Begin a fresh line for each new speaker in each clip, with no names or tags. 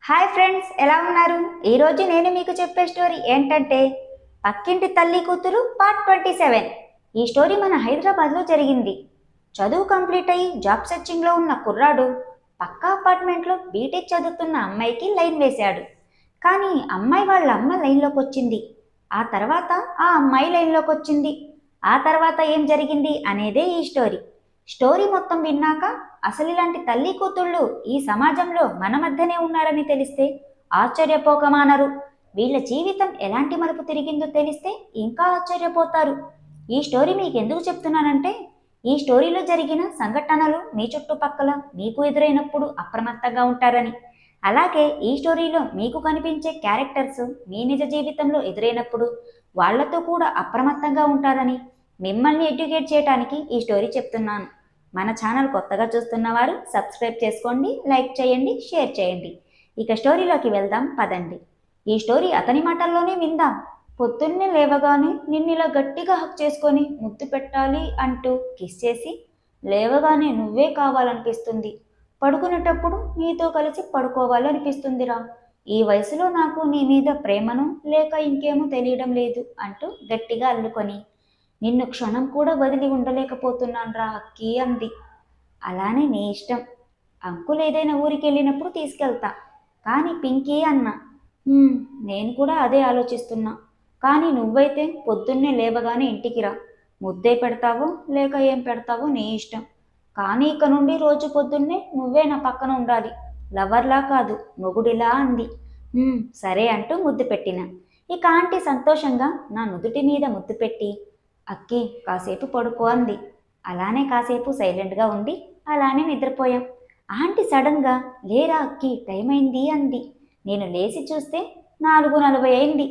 Hi friends, ఎలా ఉన్నారు? ఈరోజు నేను మీకు చెప్పే స్టోరీ ఏంటంటే పక్కింటి తల్లి కూతురు పార్ట్ 27. ఈ స్టోరీ మన హైదరాబాద్లో జరిగింది. చదువు కంప్లీట్ అయ్యి జాబ్ సెర్చింగ్లో ఉన్న కుర్రాడు పక్క అపార్ట్మెంట్లో బీటెక్ చదువుతున్న అమ్మాయికి లైన్ వేశాడు. కానీ అమ్మాయి వాళ్ళ అమ్మ లైన్లోకి వచ్చింది. ఆ తర్వాత ఆ అమ్మాయి లైన్లోకి వచ్చింది. ఆ తర్వాత ఏం జరిగింది అనేదే ఈ స్టోరీ. స్టోరీ మొత్తం విన్నాక అసలు ఇలాంటి తల్లి కూతుళ్ళు ఈ సమాజంలో మన మధ్యనే ఉన్నారని తెలిస్తే ఆశ్చర్యపోకమానరు. వీళ్ళ జీవితం ఎలాంటి మలుపు తిరిగిందో తెలిస్తే ఇంకా ఆశ్చర్యపోతారు. ఈ స్టోరీ మీకు ఎందుకు చెప్తున్నానంటే ఈ స్టోరీలో జరిగిన సంఘటనలు మీ చుట్టుపక్కల మీకు ఎదురైనప్పుడు అప్రమత్తంగా ఉంటారని, అలాగే ఈ స్టోరీలో మీకు కనిపించే క్యారెక్టర్స్ మీ నిజ జీవితంలో ఎదురైనప్పుడు వాళ్లతో కూడా అప్రమత్తంగా ఉంటారని మిమ్మల్ని ఎడ్యుకేట్ చేయడానికి ఈ స్టోరీ చెప్తున్నాను. మన ఛానల్ కొత్తగా చూస్తున్నవారు సబ్స్క్రైబ్ చేసుకోండి, లైక్ చేయండి, షేర్ చేయండి. ఇక స్టోరీలోకి వెళ్దాం పదండి. ఈ స్టోరీ అతని మాటల్లోనే విందాం. పొద్దున్నే లేవగానే నిన్నిలా గట్టిగా హక్ చేసుకొని ముద్దు పెట్టాలి అంటూ కిస్ చేసి, లేవగానే నువ్వే కావాలనిపిస్తుంది, పడుకునేటప్పుడు నీతో కలిసి పడుకోవాలనిపిస్తుందిరా, ఈ వయసులో నాకు నీ మీద ప్రేమను లేక ఇంకేమో తెలియడం లేదు అంటూ గట్టిగా అల్లుకొని, నిన్ను క్షణం కూడా వదిలి ఉండలేకపోతున్నాన్రా అక్కీ అంది. అలానే నీ ఇష్టం, అంకుల్ ఏదైనా ఊరికి వెళ్ళినప్పుడు తీసుకెళ్తా, కానీ పింకీ అన్న. నేను కూడా అదే ఆలోచిస్తున్నా, కానీ నువ్వైతే పొద్దున్నే లేవగానే ఇంటికి రా, ముద్దే పెడతావో లేక ఏం పెడతావో నీ ఇష్టం, కానీ ఇక నుండి రోజు పొద్దున్నే నువ్వే నా పక్కన ఉండాలి, లవర్లా కాదు మొగుడిలా అంది. సరే అంటూ ముద్దు పెట్టిన. ఇక ఆంటీ సంతోషంగా నా నుదుటి మీద ముద్దు పెట్టి, అక్కి కాసేపు పడుకో అంది. అలానే కాసేపు సైలెంట్గా ఉండి అలానే నిద్రపోయాం. ఆంటీ సడన్గా లేరా అక్కి టైం అయింది అంది. నేను లేచి చూస్తే 4:40 అయింది.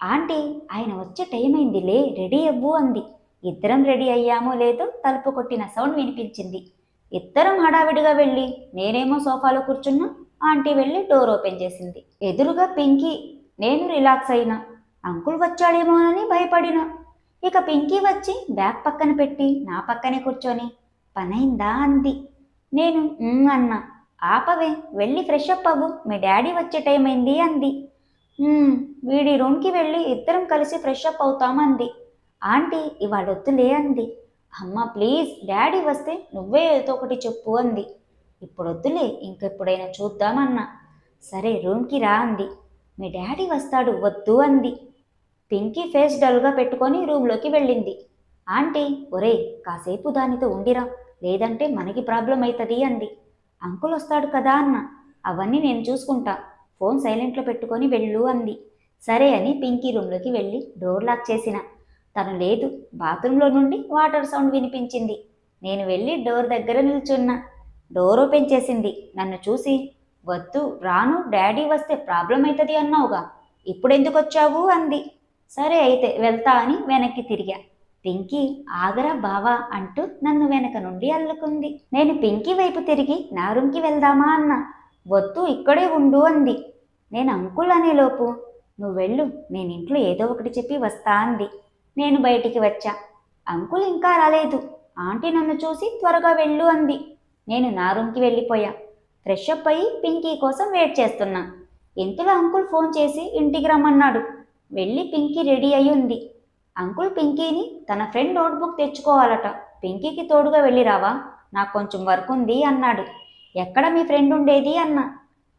ఆంటీ ఆయన వచ్చే టైం అయిందిలే, రెడీ అవ్వు అంది. ఇద్దరం రెడీ అయ్యామో లేదో తలుపు కొట్టిన సౌండ్ వినిపించింది. ఇద్దరం హడావిడిగా వెళ్ళి, నేనేమో సోఫాలో కూర్చున్నా, ఆంటీ వెళ్ళి డోర్ ఓపెన్ చేసింది. ఎదురుగా పింకీ. నేను రిలాక్స్ అయినా, అంకుల్ వచ్చాడేమోనని భయపడినా. ఇక పింకీ వచ్చి బ్యాగ్ పక్కన పెట్టి నా పక్కనే కూర్చొని, పనైందా అంది. నేను అన్నా. ఆపవే, వెళ్ళి ఫ్రెష్ అప్ అవ్వు, మీ డాడీ వచ్చే టైం అయింది అంది. వీడి రూమ్కి వెళ్ళి ఇద్దరం కలిసి ఫ్రెష్ అప్ అవుతామంది. ఆంటీ ఇవాళ వద్దులే అంది. అమ్మ ప్లీజ్, డాడీ వస్తే నువ్వే ఏదో ఒకటి చెప్పు అంది. ఇప్పుడు వద్దులే, ఇంకెప్పుడైనా చూద్దామన్నా. సరే రూమ్కి రా అంది. మీ డాడీ వస్తాడు, వద్దు అంది. పింకీ ఫేస్ డల్గా పెట్టుకొని రూమ్లోకి వెళ్ళింది. ఆంటీ ఒరే, కాసేపు దానితో ఉండిరా, లేదంటే మనకి ప్రాబ్లం అవుతుంది అంది. అంకుల్ వస్తాడు కదా అన్న. అవన్నీ నేను చూసుకుంటా, ఫోన్ సైలెంట్లో పెట్టుకొని వెళ్ళు అంది. సరే అని పింకీ రూమ్లోకి వెళ్ళి డోర్ లాక్ చేసిన. తను లేదు. బాత్రూంలో నుండి వాటర్ సౌండ్ వినిపించింది. నేను వెళ్ళి డోర్ దగ్గర నిల్చున్నా. డోర్ ఓపెన్ చేసింది. నన్ను చూసి, వద్దు రాను, డాడీ వస్తే ప్రాబ్లం అవుతుంది అన్నావుగా, ఇప్పుడెందుకు వచ్చావు అంది. సరే అయితే వెళ్తా అని వెనక్కి తిరిగా. పింకీ ఆగరా బావా అంటూ నన్ను వెనక నుండి అల్లుకుంది. నేను పింకీ వైపు తిరిగి నా రూమ్కి వెళ్దామా అన్న. వద్దు ఇక్కడే ఉండు అంది. నేను అంకుల్ అనేలోపు, నువ్వు వెళ్ళు, నేను ఇంట్లో ఏదో ఒకటి చెప్పి వస్తా అంది. నేను బయటికి వచ్చా. అంకుల్ ఇంకా రాలేదు. ఆంటీ నన్ను చూసి త్వరగా వెళ్ళు అంది. నేను నా రూమ్కి వెళ్ళిపోయా. ఫ్రెష్ అప్ అయ్యి పింకీ కోసం వెయిట్ చేస్తున్నా. ఇంతలో అంకుల్ ఫోన్ చేసి ఇంటికి రమ్మన్నాడు. వెళ్ళి పింకీ రెడీ అయి ఉంది. అంకుల్ పింకీని తన ఫ్రెండ్ నోట్బుక్ తెచ్చుకోవాలట, పింకీకి తోడుగా వెళ్ళి రావా, నాకు కొంచెం వర్క్ ఉంది అన్నాడు. ఎక్కడ మీ ఫ్రెండ్ ఉండేది అన్న.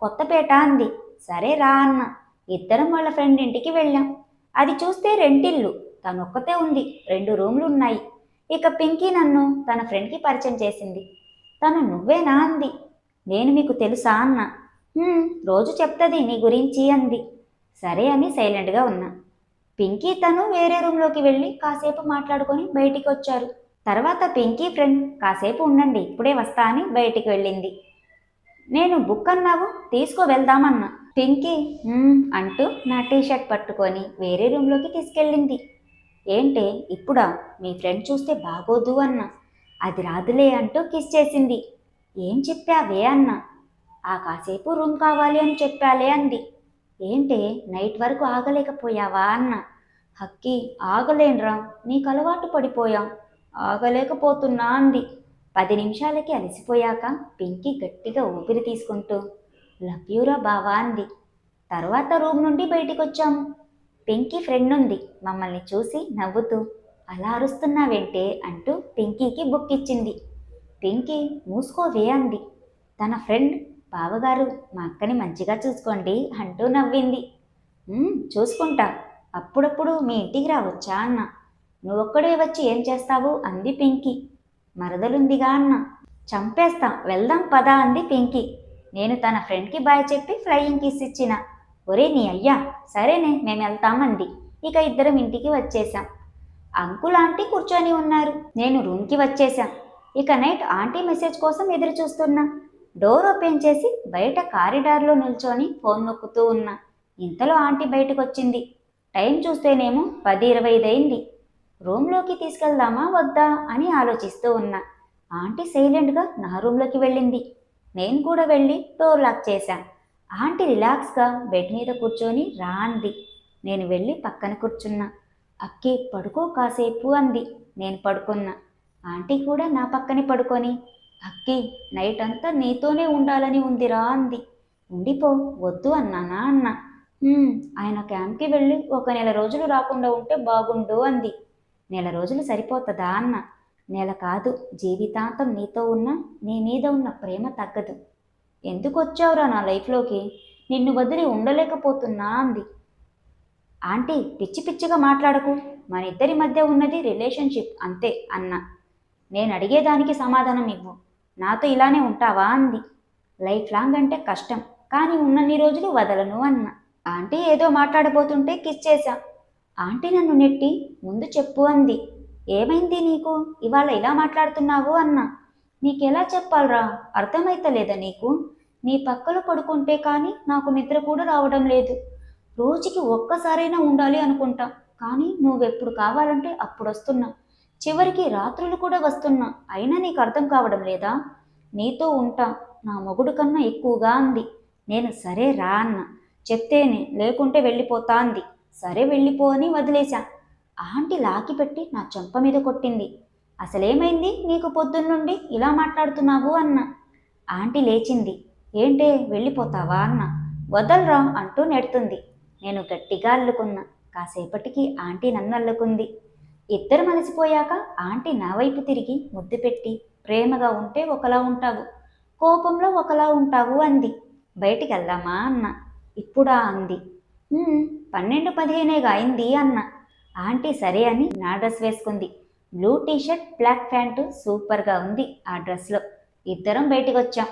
కొత్తపేట అంది. సరే రా అన్న. ఇద్దరం వాళ్ళ ఫ్రెండ్ ఇంటికి వెళ్ళాం. అది చూస్తే రెంటిల్లు, తనొక్కతే ఉంది, 2 రూమ్లు ఉన్నాయి. ఇక పింకీ నన్ను తన ఫ్రెండ్కి పరిచయం చేసింది. తను నువ్వేనా అంది. నేను మీకు తెలుసా అన్న. రోజు చెప్తుంది నీ గురించి అంది. సరే అని సైలెంట్గా ఉన్నా. పింకీ తను వేరే రూమ్లోకి వెళ్ళి కాసేపు మాట్లాడుకొని బయటికి వచ్చారు. తర్వాత పింకీ ఫ్రెండ్ కాసేపు ఉండండి ఇప్పుడే వస్తా అని బయటికి వెళ్ళింది. నేను బుక్ అన్నావు, తీసుకో వెళ్దామన్నా. పింకీ అంటూ నా టీషర్ట్ పట్టుకొని వేరే రూమ్లోకి తీసుకెళ్ళింది. ఏంటే ఇప్పుడా, మీ ఫ్రెండ్ చూస్తే బాగోదు అన్నా. అది రాదులే అంటూ కిస్ చేసింది. ఏం చెప్పావే అన్నా. ఆ కాసేపు రూమ్ కావాలి అని చెప్పాలే అంది. ఏంటే నైట్ వరకు ఆగలేకపోయావా అన్న. హక్కి ఆగలేన్రా, నీకు అలవాటు పడిపోయాం, ఆగలేకపోతున్నా అంది. 10 నిమిషాలకి అలసిపోయాక పింకీ గట్టిగా ఊపిరి తీసుకుంటూ, లవ్ యూరా బావా అంది. తర్వాత రూమ్ నుండి బయటికొచ్చాము. పింకీ ఫ్రెండ్ ఉంది. మమ్మల్ని చూసి నవ్వుతూ అలా అరుస్తున్నావేంటే అంటూ పింకీకి బుక్ ఇచ్చింది. పింకీ మూసుకోవే అంది. తన ఫ్రెండ్ బావగారు మా అక్కని మంచిగా చూసుకోండి అంటూ నవ్వింది. చూసుకుంటా, అప్పుడప్పుడు మీ ఇంటికి రావచ్చా అన్న. నువ్వొక్కడే వచ్చి ఏం చేస్తావు అంది పింకీ. మరదలుందిగా అన్న. చంపేస్తా, వెళ్దాం పదా అంది పింకీ. నేను తన ఫ్రెండ్కి బాయ్ చెప్పి ఫ్లయింగ్ కిస్ ఇచ్చిన. ఒరే నీ అయ్యా, సరేనే మేము వెళ్తామంది. ఇక ఇద్దరం ఇంటికి వచ్చేసాం. అంకుల్ ఆంటీ కూర్చొని ఉన్నారు. నేను రూమ్కి వచ్చేసాం. ఇక నైట్ ఆంటీ మెసేజ్ కోసం ఎదురు చూస్తున్నా. డోర్ ఓపెన్ చేసి బయట కారిడార్లో నిల్చొని ఫోన్ నొక్కుతూ ఉన్నా. ఇంతలో ఆంటీ బయటకు వచ్చింది. టైం చూస్తేనేమో 10:25 అయింది. రూమ్లోకి తీసుకెళ్దామా వద్దా అని ఆలోచిస్తూ ఉన్నా. ఆంటీ సైలెంట్గా నా రూమ్లోకి వెళ్ళింది. నేను కూడా వెళ్ళి డోర్ లాక్ చేశాను. ఆంటీ రిలాక్స్గా బెడ్ మీద కూర్చొని రా అంది. నేను వెళ్ళి పక్కన కూర్చున్నా. అక్కి పడుకో కాసేపు అంది. నేను పడుకున్నా. ఆంటీ కూడా నా పక్కనే పడుకొని అక్కి నైట్ అంతా నీతోనే ఉండాలని ఉందిరా అంది. ఉండిపో, వద్దు అన్నానా అన్నా. ఆయన క్యాంప్కి వెళ్ళి 1 నెల రోజులు రాకుండా ఉంటే బాగుండు అంది. నెల రోజులు సరిపోతుందా అన్న. నెల కాదు, జీవితాంతం నీతో ఉన్న నీ మీద ఉన్న ప్రేమ తగ్గదు. ఎందుకు వచ్చావురా నా లైఫ్లోకి? నిన్ను వదిలి ఉండలేకపోతున్నా అంది. ఆంటీ పిచ్చి పిచ్చిగా మాట్లాడకు, మన ఇద్దరి మధ్య ఉన్నది రిలేషన్షిప్ అంతే అన్న. నేను అడిగేదానికి సమాధానం ఇవ్వు. నాతో ఇలానే ఉంటావా అంది. లైఫ్ లాంగ్ అంటే కష్టం, కానీ ఉన్నన్ని రోజులు వదలను అన్న. ఆంటీ ఏదో మాట్లాడబోతుంటే కిస్ చేశా. ఆంటీ నన్ను నెట్టి ముందు చెప్పు అంది. ఏమైంది నీకు, ఇవాళ ఇలా మాట్లాడుతున్నావు అన్నా. నీకెలా చెప్పాలరా, అర్థమైతలేదా నీకు? నీ పక్కలో పడుకుంటే కానీ నాకు నిద్ర కూడా రావడం లేదు. రోజుకి ఒక్కసారైనా ఉండాలి అనుకుంటా, కానీ నువ్వెప్పుడు కావాలంటే అప్పుడు వస్తున్నా. చివరికి రాత్రులు కూడా వస్తున్నా, అయినా నీకు అర్థం కావడం లేదా? నీతో ఉంటా, నా మొగుడు కన్నా ఎక్కువగా అంది. నేను సరే రా అన్న. చెప్తేనే, లేకుంటే వెళ్ళిపోతా అంది. సరే వెళ్ళిపో అని వదిలేశా. ఆంటీ లాకిపెట్టి నా చెంప మీద కొట్టింది. అసలేమైంది నీకు, పొద్దున్నుండి ఇలా మాట్లాడుతున్నావు అన్న. ఆంటీ లేచింది. ఏంటే వెళ్ళిపోతావా అన్న. వదలరా అంటూ నెడుతుంది. నేను గట్టిగా అల్లుకున్నా. కాసేపటికి ఆంటీ నన్ను అల్లుకుంది. ఇద్దరు మలిసిపోయాక ఆంటీ నా వైపు తిరిగి ముద్దు పెట్టి ప్రేమగా ఉంటే ఒకలా ఉంటావు, కోపంలో ఒకలా ఉంటావు అంది. బయటికి వెళ్దామా అన్న. ఇప్పుడా అంది. 12:15 అయింది అన్న. ఆంటీ సరే అని నా డ్రెస్ వేసుకుంది. బ్లూ టీషర్ట్, బ్లాక్ ప్యాంటు సూపర్గా ఉంది ఆ డ్రెస్లో. ఇద్దరం బయటికి వచ్చాం.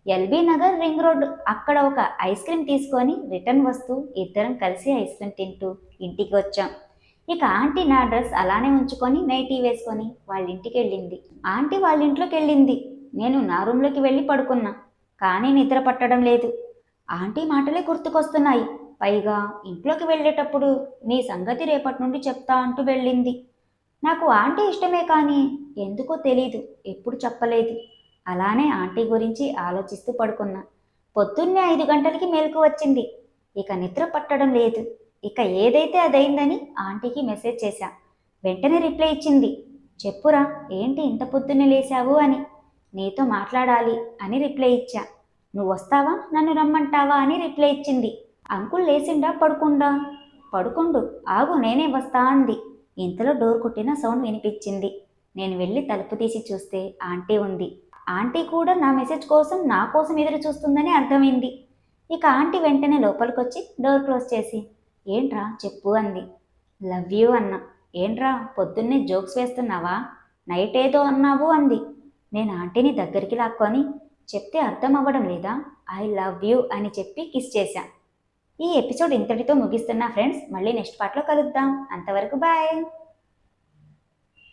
ఎల్బీ నగర్ రింగ్ రోడ్ అక్కడ ఒక ఐస్ క్రీమ్ తీసుకొని రిటర్న్ వస్తూ ఇద్దరం కలిసి ఐస్ క్రీమ్ తింటూ ఇంటికి వచ్చాం. ఇక ఆంటీ నా డ్రెస్ అలానే ఉంచుకొని నైటీ వేసుకొని వాళ్ళ ఇంటికి వెళ్ళింది. ఆంటీ వాళ్ళ ఇంట్లోకి వెళ్ళింది. నేను నా రూమ్లోకి వెళ్ళి పడుకున్నా. కానీ నిద్ర పట్టడం లేదు. ఆంటీ మాటలే గుర్తుకొస్తున్నాయి. పైగా ఇంట్లోకి వెళ్ళేటప్పుడు నీ సంగతి రేపటి నుండి చెప్తా అంటూ వెళ్ళింది. నాకు ఆంటీ ఇష్టమే, కానీ ఎందుకో తెలీదు, ఎప్పుడు చెప్పలేదు. అలానే ఆంటీ గురించి ఆలోచిస్తూ పడుకున్నా. పొద్దున్నే 5 గంటలకి మేలుకు వచ్చింది. ఇక నిద్ర పట్టడం లేదు. ఇక ఏదైతే అదైందని ఆంటీకి మెసేజ్ చేశా. వెంటనే రిప్లై ఇచ్చింది. చెప్పురా, ఏంటి ఇంత పొద్దున్నే లేచావు అని. నీతో మాట్లాడాలి అని రిప్లై ఇచ్చా. నువ్వు వస్తావా, నన్ను రమ్మంటావా అని రిప్లై ఇచ్చింది. అంకుల్ లేచిండా పడుకుండా? పడుకుండు, ఆగు నేనే వస్తా అంది. ఇంతలో డోర్ కొట్టిన సౌండ్ వినిపించింది. నేను వెళ్ళి తలుపు తీసి చూస్తే ఆంటీ ఉంది. ఆంటీ కూడా నా మెసేజ్ కోసం నా కోసం ఎదురు చూస్తుందని అర్థమైంది. ఇక ఆంటీ వెంటనే లోపలికొచ్చి డోర్ క్లోజ్ చేసి ఏంట్రా చెప్పు అంది. లవ్ యూ అన్నా. ఏంట్రా పొద్దున్నే జోక్స్ వేస్తున్నావా? నైట్ ఏదో అన్నావు అంది. నేను ఆంటీని దగ్గరికి లాక్కొని చెప్తే అర్థం అవ్వడం లేదా, ఐ లవ్ యూ అని చెప్పి కిస్ చేశా. ఈ ఎపిసోడ్ ఇంతటితో ముగిస్తున్నా ఫ్రెండ్స్. మళ్ళీ నెక్స్ట్ పార్ట్లో కలుద్దాం. అంతవరకు బాయ్.